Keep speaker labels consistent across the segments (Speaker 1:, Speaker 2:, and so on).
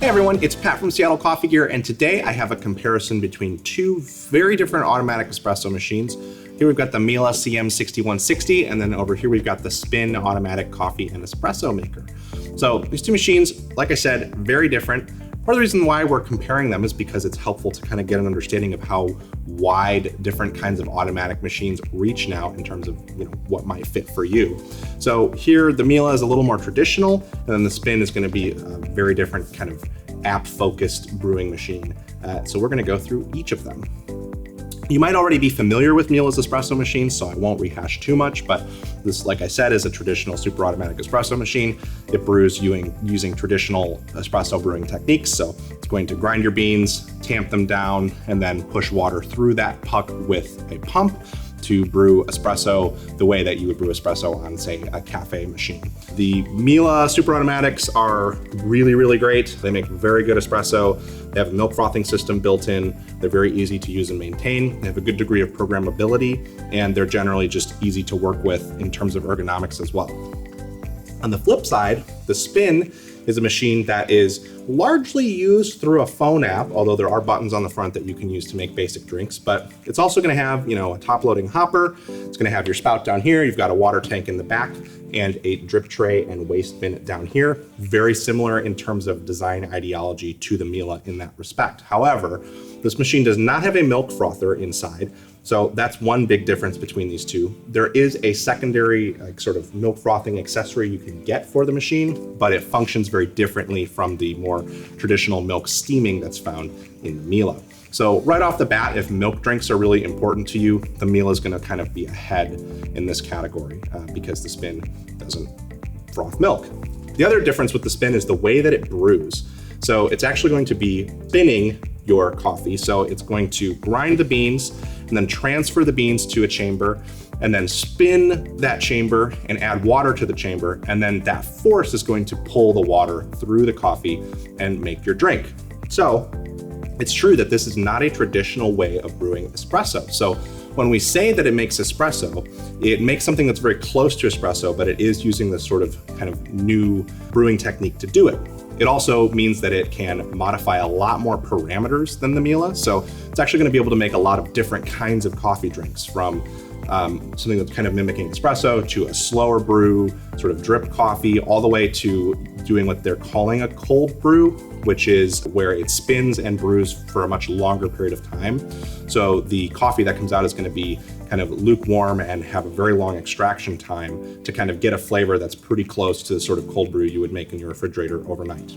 Speaker 1: Hey everyone, it's Pat from Seattle Coffee Gear, and today I have a comparison between two very different automatic espresso machines. Here we've got the Miele CM6160, and then over here we've got the Spinn automatic coffee and espresso maker. So these two machines, like I said, very different. Part of the reason why we're comparing them is because it's helpful to kind of get an understanding of how wide different kinds of automatic machines reach now in terms of what might fit for you. So here the Miele is a little more traditional, and then the Spinn is going to be a very different kind of app-focused brewing machine. So we're going to go through each of them. You might already be familiar with Miele's espresso machine, so I won't rehash too much, but this, like I said, is a traditional super automatic espresso machine. It brews using traditional espresso brewing techniques. So it's going to grind your beans, tamp them down, and then push water through that puck with a pump to brew espresso the way that you would brew espresso on, say, a cafe machine. The Miele super automatics are really, really great. They make very good espresso. They have a milk frothing system built in. They're very easy to use and maintain. They have a good degree of programmability, and they're generally just easy to work with in terms of ergonomics as well. On the flip side, the Spinn is a machine that is largely used through a phone app, although there are buttons on the front that you can use to make basic drinks, but it's also gonna have, a top loading hopper. It's gonna have your spout down here. You've got a water tank in the back and a drip tray and waste bin down here. Very similar in terms of design ideology to the Miele in that respect. However, this machine does not have a milk frother inside. So that's one big difference between these two. There is a secondary sort of milk frothing accessory you can get for the machine, but it functions very differently from the more traditional milk steaming that's found in the Miele. So right off the bat, if milk drinks are really important to you, the Miele is gonna kind of be ahead in this category because the Spinn doesn't froth milk. The other difference with the Spinn is the way that it brews. So it's actually going to be spinning your coffee. So it's going to grind the beans and then transfer the beans to a chamber and then spin that chamber and add water to the chamber. And then that force is going to pull the water through the coffee and make your drink. So it's true that this is not a traditional way of brewing espresso. So when we say that it makes espresso, it makes something that's very close to espresso, but it is using this sort of kind of new brewing technique to do it. It also means that it can modify a lot more parameters than the Miele. So it's actually going to be able to make a lot of different kinds of coffee drinks, from something that's kind of mimicking espresso to a slower brew, sort of drip coffee, all the way to doing what they're calling a cold brew, which is where it spins and brews for a much longer period of time. So the coffee that comes out is going to be kind of lukewarm and have a very long extraction time to kind of get a flavor that's pretty close to the sort of cold brew you would make in your refrigerator overnight.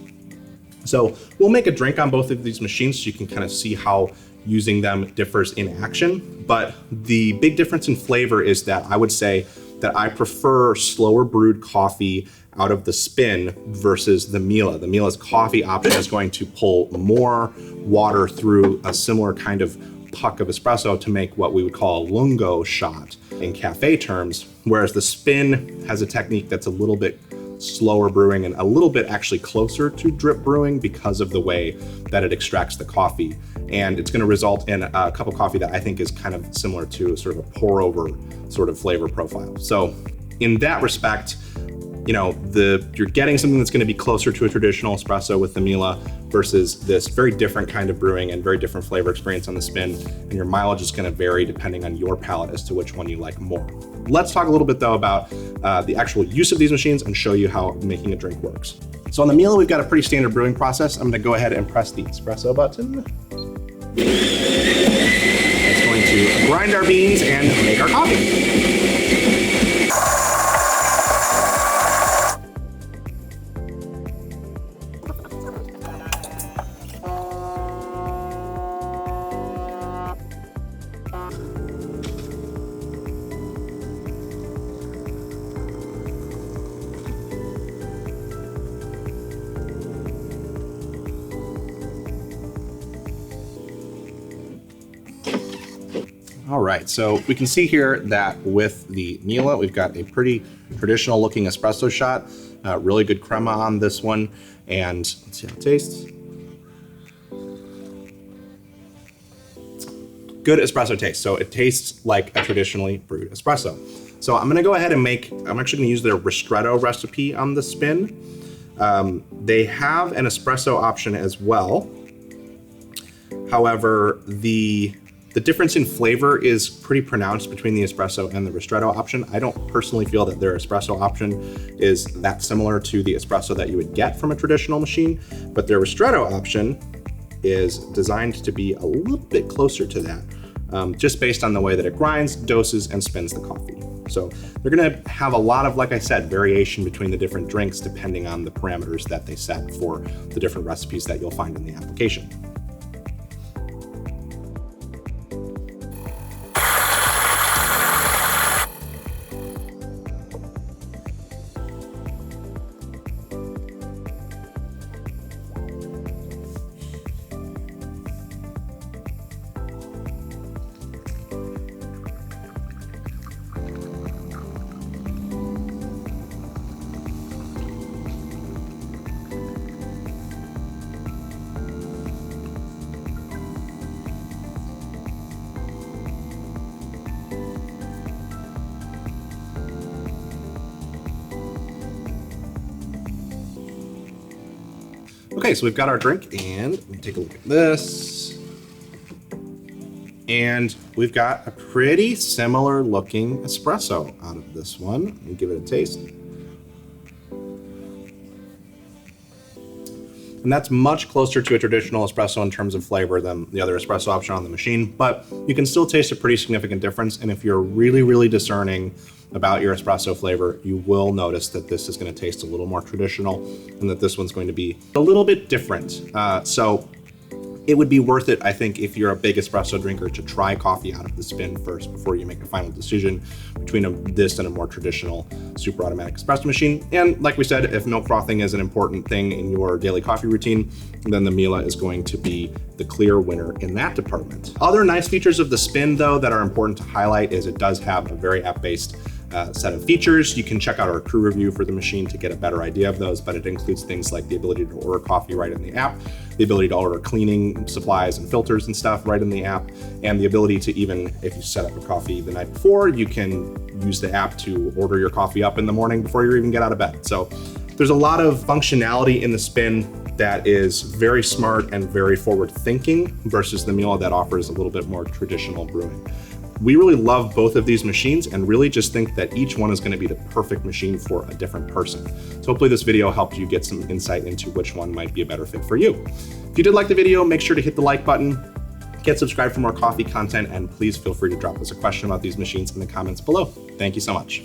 Speaker 1: So we'll make a drink on both of these machines so you can kind of see how using them differs in action. But the big difference in flavor is that I would say that I prefer slower brewed coffee out of the Spinn versus the Miele. The Miele's coffee option is going to pull more water through a similar kind of puck of espresso to make what we would call a lungo shot in cafe terms, whereas the Spinn has a technique that's a little bit slower brewing and a little bit actually closer to drip brewing because of the way that it extracts the coffee. And it's going to result in a cup of coffee that I think is kind of similar to sort of a pour over sort of flavor profile. So in that respect, you're getting something that's going to be closer to a traditional espresso with the Miele versus this very different kind of brewing and very different flavor experience on the Spinn. And your mileage is going to vary depending on your palate as to which one you like more. Let's talk a little bit though about the actual use of these machines and show you how making a drink works. So on the Miele, we've got a pretty standard brewing process. I'm going to go ahead and press the espresso button. It's going to grind our beans and make our coffee. All right, so we can see here that with the Miele, we've got a pretty traditional looking espresso shot, really good crema on this one, and let's see how it tastes. Good espresso taste, so it tastes like a traditionally brewed espresso. So I'm gonna go ahead and I'm actually gonna use their ristretto recipe on the Spinn. They have an espresso option as well. However, the difference in flavor is pretty pronounced between the espresso and the ristretto option. I don't personally feel that their espresso option is that similar to the espresso that you would get from a traditional machine, but their ristretto option is designed to be a little bit closer to that, just based on the way that it grinds, doses, and spins the coffee. So they're gonna have a lot of, like I said, variation between the different drinks depending on the parameters that they set for the different recipes that you'll find in the application. Okay, so we've got our drink, and let me take a look at this. And we've got a pretty similar looking espresso out of this one. Let me give it a taste. And that's much closer to a traditional espresso in terms of flavor than the other espresso option on the machine, but you can still taste a pretty significant difference. And if you're really, really discerning about your espresso flavor, you will notice that this is going to taste a little more traditional and that this one's going to be a little bit different. So it would be worth it, I think, if you're a big espresso drinker, to try coffee out of the Spinn first before you make a final decision between this and a more traditional super automatic espresso machine. And like we said, if milk frothing is an important thing in your daily coffee routine, then the Miele is going to be the clear winner in that department. Other nice features of the Spinn, though, that are important to highlight is it does have a very app-based set of features. You can check out our crew review for the machine to get a better idea of those, but it includes things like the ability to order coffee right in the app, the ability to order cleaning supplies and filters and stuff right in the app, and the ability to, even if you set up a coffee the night before, you can use the app to order your coffee up in the morning before you even get out of bed. So there's a lot of functionality in the Spinn that is very smart and very forward thinking versus the Miele that offers a little bit more traditional brewing. We really love both of these machines and really just think that each one is going to be the perfect machine for a different person. So hopefully this video helped you get some insight into which one might be a better fit for you. If you did like the video, make sure to hit the like button, get subscribed for more coffee content, and please feel free to drop us a question about these machines in the comments below. Thank you so much.